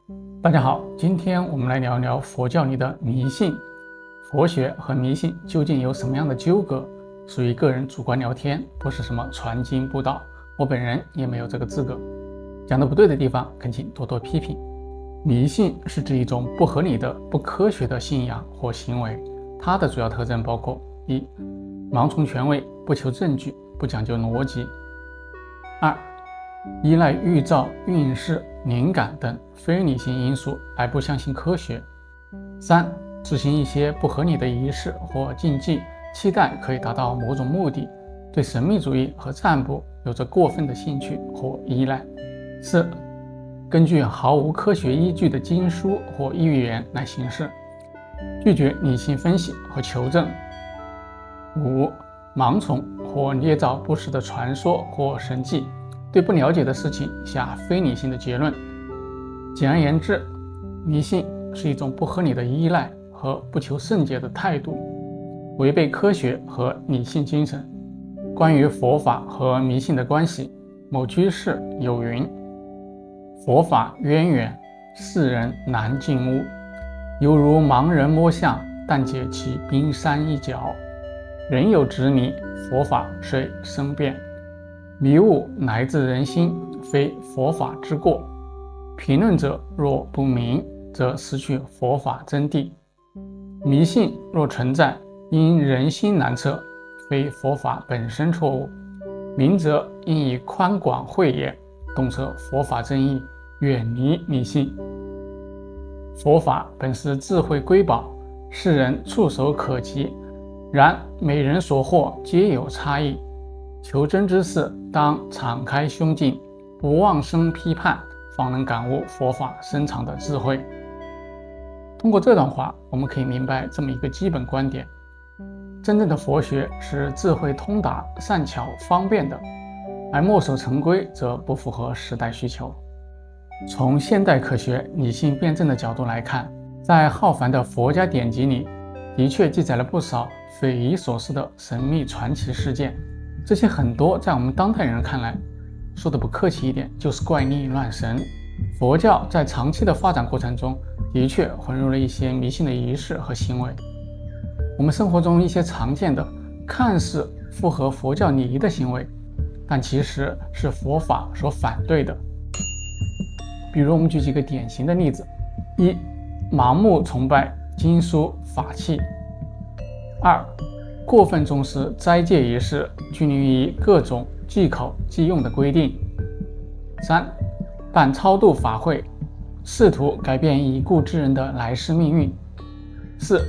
大家好，今天我们来聊聊佛教里的迷信。佛学和迷信究竟有什么样的纠葛？属于个人主观聊天，不是什么传经布道。我本人也没有这个资格，讲的不对的地方，恳请多多批评。迷信是指一种不合理的、不科学的信仰或行为，它的主要特征包括：一、盲从权威，不求证据，不讲究逻辑；二、依赖预兆、运势、灵感等非理性因素而不相信科学；三、执行一些不合理的仪式或禁忌，期待可以达到某种目的，对神秘主义和占卜有着过分的兴趣或依赖；四、根据毫无科学依据的经书或预言来行事，拒绝理性分析和求证；五、盲从或捏造不实的传说或神迹，对不了解的事情下非理性的结论。简而言之，迷信是一种不合理的依赖和不求甚解的态度，违背科学和理性精神。关于佛法和迷信的关系，某居士有云：佛法渊源，世人难进屋，犹如盲人摸象，但解其冰山一角。人有执迷，佛法虽生变。迷雾来自人心，非佛法之过。评论者若不明，则失去佛法真谛。迷信若存在，因人心难测，非佛法本身错误。明则应以宽广慧眼，洞彻佛法真意，远离迷信。佛法本是智慧瑰宝，世人触手可及，然每人所获皆有差异。求真之事，当敞开胸襟，不妄生批判，方能感悟佛法深藏的智慧。通过这段话，我们可以明白这么一个基本观点：真正的佛学是智慧通达、善巧方便的，而墨守成规则不符合时代需求。从现代科学理性辩证的角度来看，在浩繁的佛家典籍里，的确记载了不少匪夷所思的神秘传奇事件。这些很多在我们当代人看来，说的不客气一点，就是怪力乱神。佛教在长期的发展过程中，的确混入了一些迷信的仪式和行为。我们生活中一些常见的、看似符合佛教礼仪的行为，但其实是佛法所反对的。比如我们举几个典型的例子：一、盲目崇拜经书法器；二、过分重视斋戒仪式，拘泥于各种忌口忌用的规定；三、办超度法会，试图改变已故之人的来世命运；四、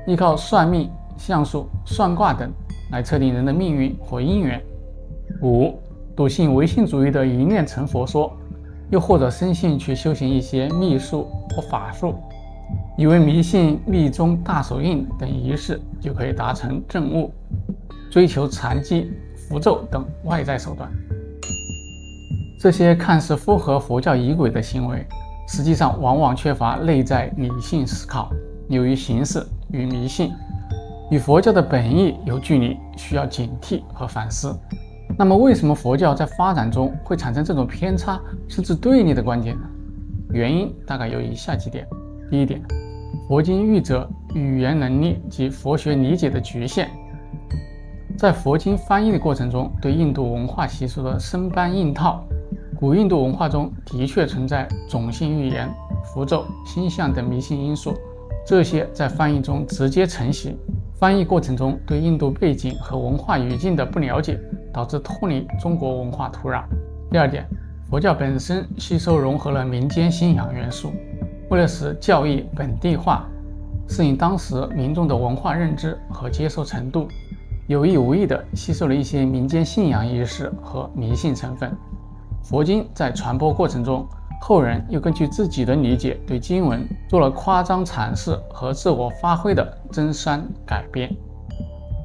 依靠算命、相术、算卦等来测定人的命运或姻缘；五、笃信唯心主义的一念成佛说，又或者深信去修行一些秘术或法术，以为迷信密宗大手印等仪式就可以达成证悟，追求禅机、符咒等外在手段。这些看似符合佛教仪轨的行为，实际上往往缺乏内在理性思考，流于形式与迷信，与佛教的本意有距离，需要警惕和反思。那么为什么佛教在发展中会产生这种偏差甚至对立的观点呢？原因大概有以下几点。第一点，佛经译者语言能力及佛学理解的局限。在佛经翻译的过程中，对印度文化习俗的生搬硬套，古印度文化中的确存在种姓预言、符咒、星象等迷信因素，这些在翻译中直接承袭。翻译过程中对印度背景和文化语境的不了解，导致脱离中国文化土壤。第二点，佛教本身吸收融合了民间信仰元素，为了使教义本地化，适应当时民众的文化认知和接受程度，有意无意地吸收了一些民间信仰仪式和迷信成分。佛经在传播过程中，后人又根据自己的理解对经文做了夸张阐释和自我发挥的增删改编。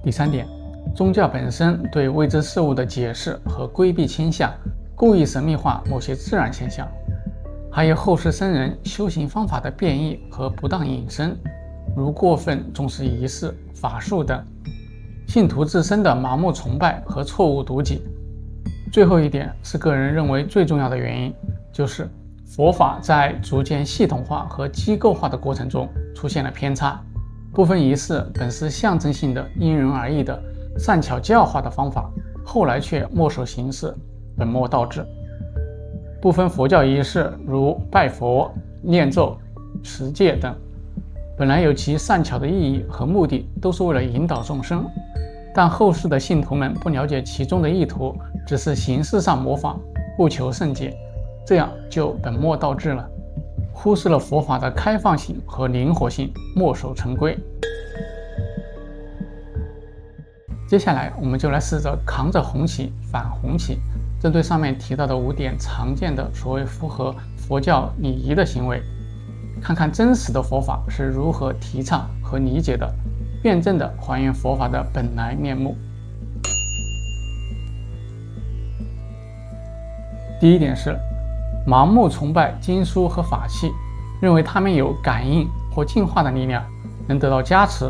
第三点，宗教本身对未知事物的解释和规避倾向，故意神秘化某些自然现象。还有后世僧人修行方法的变异和不当引申，如过分重视仪式、法术等，信徒自身的盲目崇拜和错误读解。最后一点是个人认为最重要的原因，就是佛法在逐渐系统化和机构化的过程中出现了偏差，部分仪式本是象征性的、因人而异的善巧教化的方法，后来却墨守形式，本末倒置。部分佛教仪式如拜佛、念咒、持戒等，本来有其善巧的意义和目的，都是为了引导众生，但后世的信徒们不了解其中的意图，只是形式上模仿，不求甚解，这样就本末倒置了，忽视了佛法的开放性和灵活性，墨守成规。接下来我们就来试着扛着红旗反红旗，针对上面提到的5点常见的所谓符合佛教礼仪的行为，看看真实的佛法是如何提倡和理解的，辩证地还原佛法的本来面目。第一点是盲目崇拜经书和法器，认为它们有感应或净化的力量，能得到加持。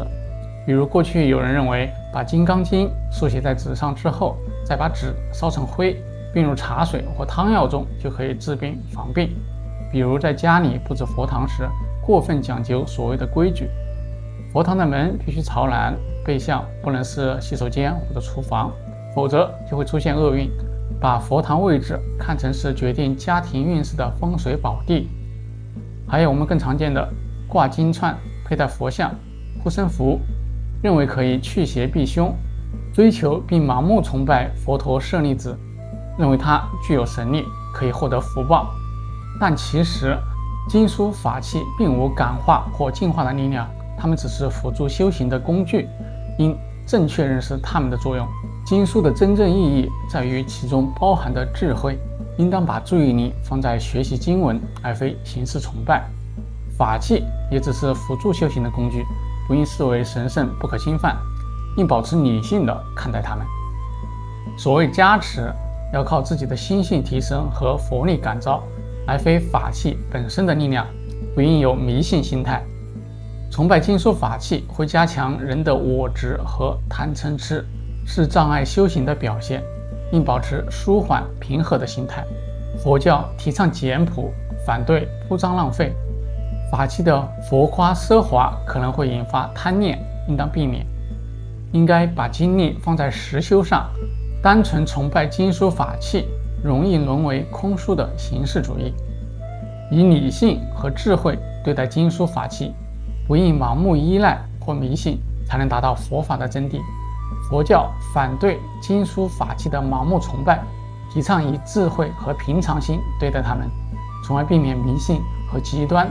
比如过去有人认为把《金刚经》书写在纸上之后，再把纸烧成灰，并入茶水或汤药中，就可以治病防病。比如在家里布置佛堂时，过分讲究所谓的规矩，佛堂的门必须朝南，背向不能是洗手间或者厨房，否则就会出现厄运。把佛堂位置看成是决定家庭运势的风水宝地。还有我们更常见的挂金串、佩戴佛像、护身符，认为可以驱邪避凶，追求并盲目崇拜佛陀舍利子，认为它具有神力，可以获得福报。但其实经书法器并无感化或净化的力量，它们只是辅助修行的工具，应正确认识它们的作用。经书的真正意义在于其中包含的智慧，应当把注意力放在学习经文，而非形式崇拜。法器也只是辅助修行的工具，不应视为神圣不可侵犯，应保持理性地看待它们。所谓加持，要靠自己的心性提升和佛力感召，而非法器本身的力量，不应有迷信心态。崇拜经书法器会加强人的我执和贪嗔痴，是障碍修行的表现，应保持舒缓平和的心态。佛教提倡简朴，反对铺张浪费，法器的浮夸奢华可能会引发贪念，应当避免。应该把精力放在实修上，单纯崇拜经书法器容易沦为空疏的形式主义。以理性和智慧对待经书法器，不应盲目依赖或迷信，才能达到佛法的真谛。佛教反对经书法器的盲目崇拜，提倡以智慧和平常心对待它们，从而避免迷信和极端，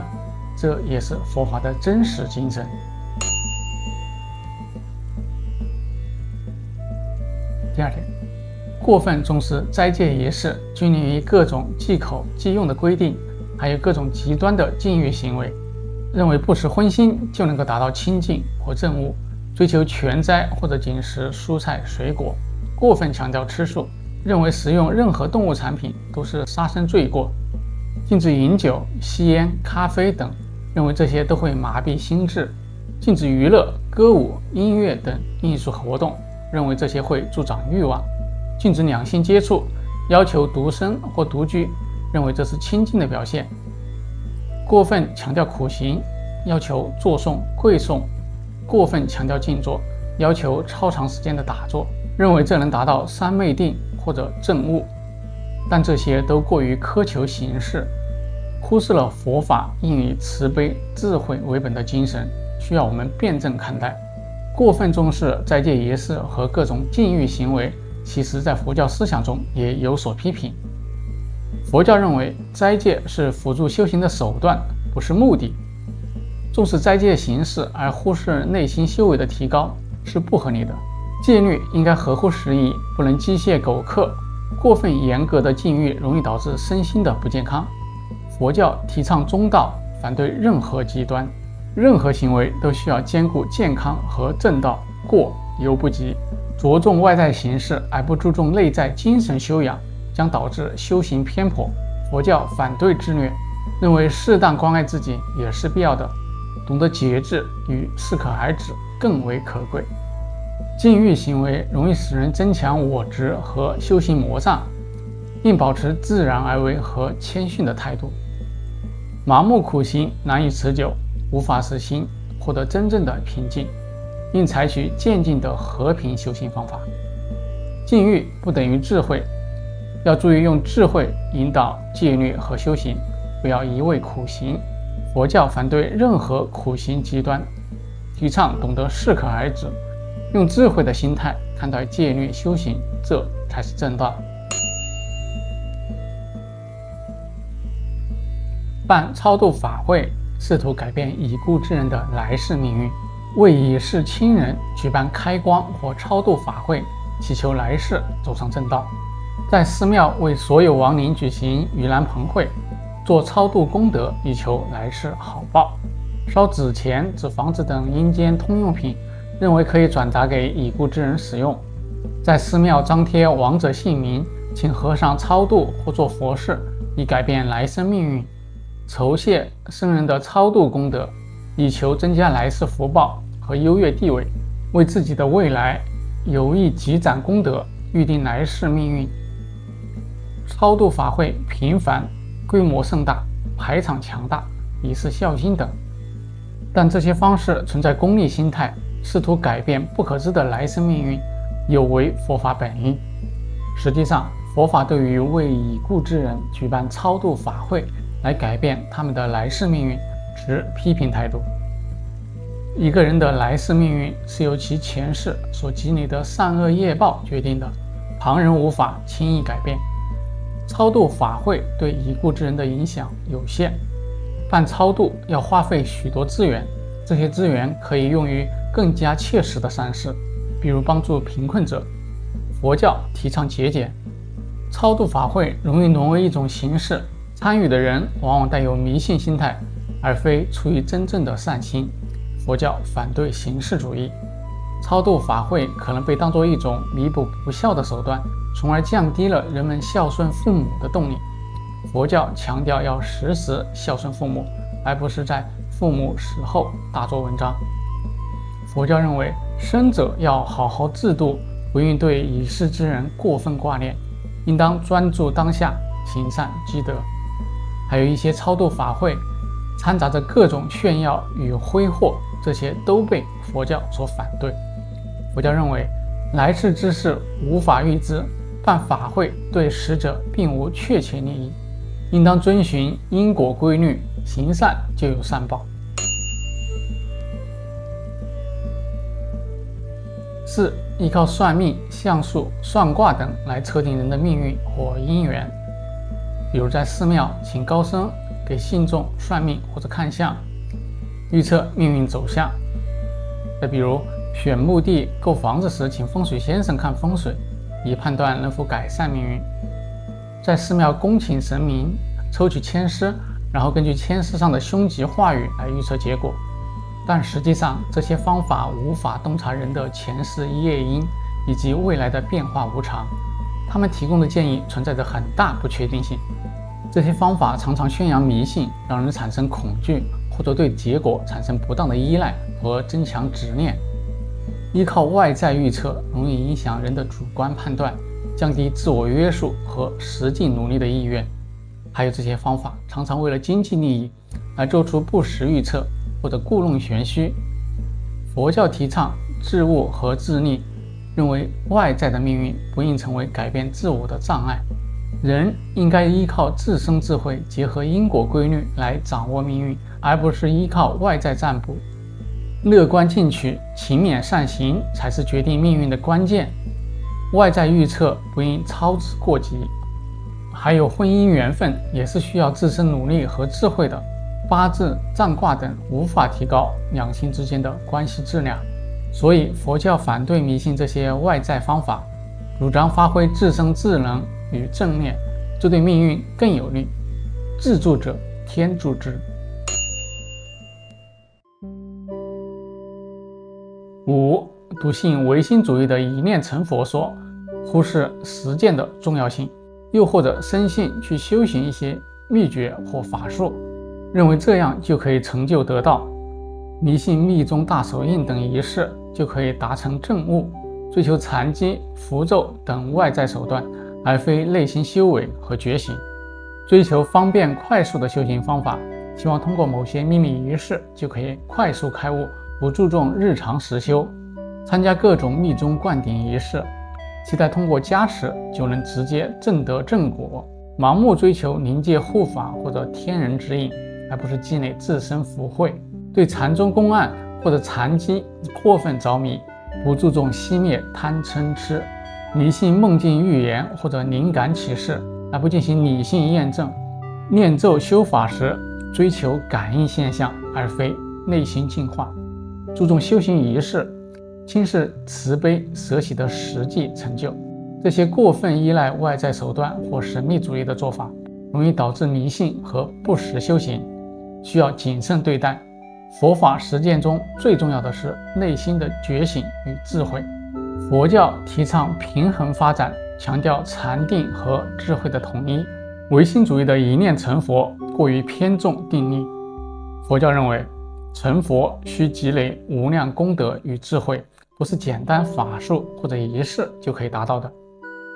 这也是佛法的真实精神。第二点，过分重视斋戒仪式，拘泥于各种忌口忌用的规定，还有各种极端的禁欲行为，认为不食荤腥就能够达到清净或证悟，追求全斋或者仅食蔬菜水果，过分强调吃素，认为食用任何动物产品都是杀生罪过，禁止饮酒、吸烟、咖啡等，认为这些都会麻痹心智，禁止娱乐、歌舞、音乐等艺术活动，认为这些会助长欲望，禁止两性接触，要求独身或独居，认为这是清净的表现。过分强调苦行，要求坐诵、跪诵，过分强调静坐，要求超长时间的打坐，认为这能达到三昧定或者证悟。但这些都过于苛求形式，忽视了佛法应以慈悲智慧为本的精神，需要我们辩证看待。过分重视斋戒仪式和各种禁欲行为，其实在佛教思想中也有所批评。佛教认为斋戒是辅助修行的手段，不是目的。重视斋戒形式而忽视内心修为的提高是不合理的。戒律应该合乎时宜，不能机械苟刻。过分严格的禁欲容易导致身心的不健康。佛教提倡中道，反对任何极端，任何行为都需要兼顾健康和正道，过犹不及。着重外在形式而不注重内在精神修养，将导致修行偏颇。佛教反对自虐，认为适当关爱自己也是必要的，懂得节制与适可而止更为可贵。禁欲行为容易使人增强我执和修行魔障，应保持自然而为和谦逊的态度，盲目苦行难以持久，无法使心获得真正的平静，应采取渐进的和平修行方法。禁欲不等于智慧，要注意用智慧引导戒律和修行，不要一味苦行。佛教反对任何苦行极端，提倡懂得适可而止，用智慧的心态看待戒律修行，这才是正道。办超度法会，试图改变已故之人的来世命运，为已逝亲人举办开光或超度法会，祈求来世走上正道。在寺庙为所有亡灵举行盂兰盆会，做超度功德，以求来世好报。烧纸钱、纸房子等阴间通用品，认为可以转达给已故之人使用。在寺庙张贴亡者姓名，请和尚超度或做佛事，以改变来生命运。酬谢僧人的超度功德，以求增加来世福报和优越地位，为自己的未来有意积攒功德，预定来世命运。超度法会频繁、规模盛大、排场强大，以示孝心等，但这些方式存在功利心态，试图改变不可知的来生命运，有违佛法本意。实际上，佛法对于为已故之人举办超度法会来改变他们的来世命运持批评态度。一个人的来世命运是由其前世所积累的善恶业报决定的，旁人无法轻易改变。超度法会对已故之人的影响有限，办超度要花费许多资源，这些资源可以用于更加切实的善事，比如帮助贫困者。佛教提倡节俭，超度法会容易沦为一种形式，参与的人往往带有迷信心态，而非出于真正的善心。佛教反对形式主义，超度法会可能被当作一种弥补不孝的手段，从而降低了人们孝顺父母的动力。佛教强调要时时孝顺父母，而不是在父母死后大做文章。佛教认为生者要好好自度，不应对已逝之人过分挂念，应当专注当下，行善积德。还有一些超度法会掺杂着各种炫耀与挥霍，这些都被佛教所反对。佛教认为来世之事无法预知，办法会对死者并无确切利益，应当遵循因果规律，行善就有善报。4. 依靠算命、相术、算卦等来测定人的命运或姻缘，比如在寺庙请高僧给信众算命或者看相，预测命运走向。再比如选墓地、购房子时请风水先生看风水，以判断能否改善命运。在寺庙恭请神明，抽取签诗，然后根据签诗上的凶吉话语来预测结果。但实际上，这些方法无法洞察人的前世业因以及未来的变化无常，他们提供的建议存在着很大不确定性。这些方法常常宣扬迷信，让人产生恐惧，或者对结果产生不当的依赖和增强执念。依靠外在预测容易影响人的主观判断，降低自我约束和实际努力的意愿。还有这些方法常常为了经济利益而做出不实预测或者故弄玄虚。佛教提倡自悟和自立，认为外在的命运不应成为改变自我的障碍，人应该依靠自身智慧，结合因果规律来掌握命运，而不是依靠外在占卜。乐观进取、勤勉善行才是决定命运的关键，外在预测不应操之过急。还有婚姻缘分也是需要自身努力和智慧的，八字、占卦等无法提高两性之间的关系质量，所以佛教反对迷信这些外在方法，主张发挥自身智能与正念，这对命运更有利。自助者天助之。5. 笃信唯心主义的一念成佛说，忽视实践的重要性，又或者深信去修行一些秘诀或法术，认为这样就可以成就得道，迷信密宗大手印等仪式就可以达成正悟，追求禅机、符咒等外在手段，而非内心修为和觉醒。追求方便快速的修行方法，希望通过某些秘密仪式就可以快速开悟，不注重日常实修，参加各种密宗灌顶仪式，期待通过加持就能直接证得正果，盲目追求灵界护法或者天人指引，而不是积累自身福慧，对禅宗公案或者禅机过分着迷，不注重熄灭贪嗔痴，迷信梦境预言或者灵感启示，而不进行理性验证。念咒修法时追求感应现象，而非内心净化，注重修行仪式，轻视慈悲舍喜的实际成就。这些过分依赖外在手段或神秘主义的做法，容易导致迷信和不实修行，需要谨慎对待。佛法实践中最重要的是内心的觉醒与智慧。佛教提倡平衡发展，强调禅定和智慧的统一。唯心主义的一念成佛过于偏重定力。佛教认为，成佛需积累无量功德与智慧，不是简单法术或者仪式就可以达到的。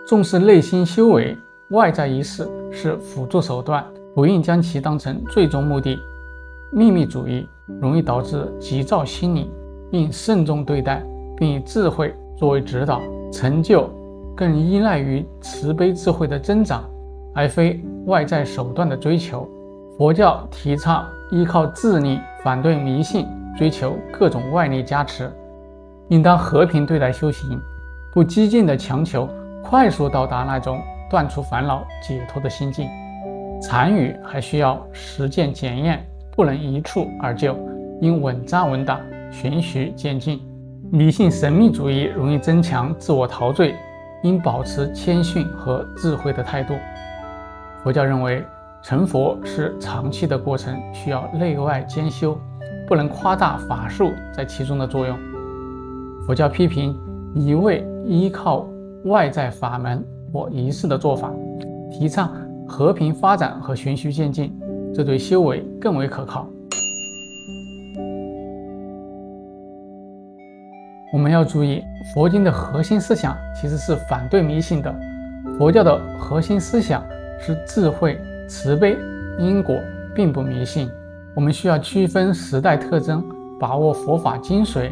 重视内心修为，外在仪式是辅助手段，不应将其当成最终目的。秘密主义容易导致急躁心理，应慎重对待，并以智慧作为指导。成就更依赖于慈悲智慧的增长，而非外在手段的追求。佛教提倡依靠自力，反对迷信，追求各种外力加持。应当和平对待修行，不激进地强求快速到达那种断除烦恼解脱的心境。禅语还需要实践检验，不能一蹴而就，应稳扎稳打，循序渐进。迷信神秘主义容易增强自我陶醉，应保持谦逊和智慧的态度。佛教认为，成佛是长期的过程，需要内外兼修，不能夸大法术在其中的作用。佛教批评一味依靠外在法门或仪式的做法，提倡和平发展和循序渐进，这对修为更为可靠。我们要注意，佛经的核心思想其实是反对迷信的。佛教的核心思想是智慧、慈悲、因果，并不迷信。我们需要区分时代特征，把握佛法精髓。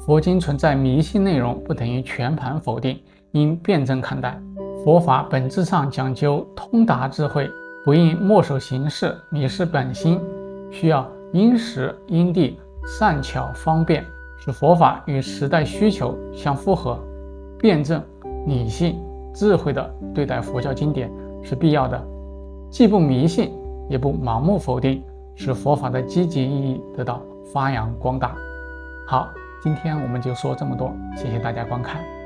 佛经存在迷信内容，不等于全盘否定，应辩证看待。佛法本质上讲究通达智慧，不应墨守形式，迷失本心，需要因时因地，善巧方便，使佛法与时代需求相符合。辩证、理性、智慧地对待佛教经典是必要的，既不迷信，也不盲目否定，使佛法的积极意义得到发扬光大。好，今天我们就说这么多，谢谢大家观看。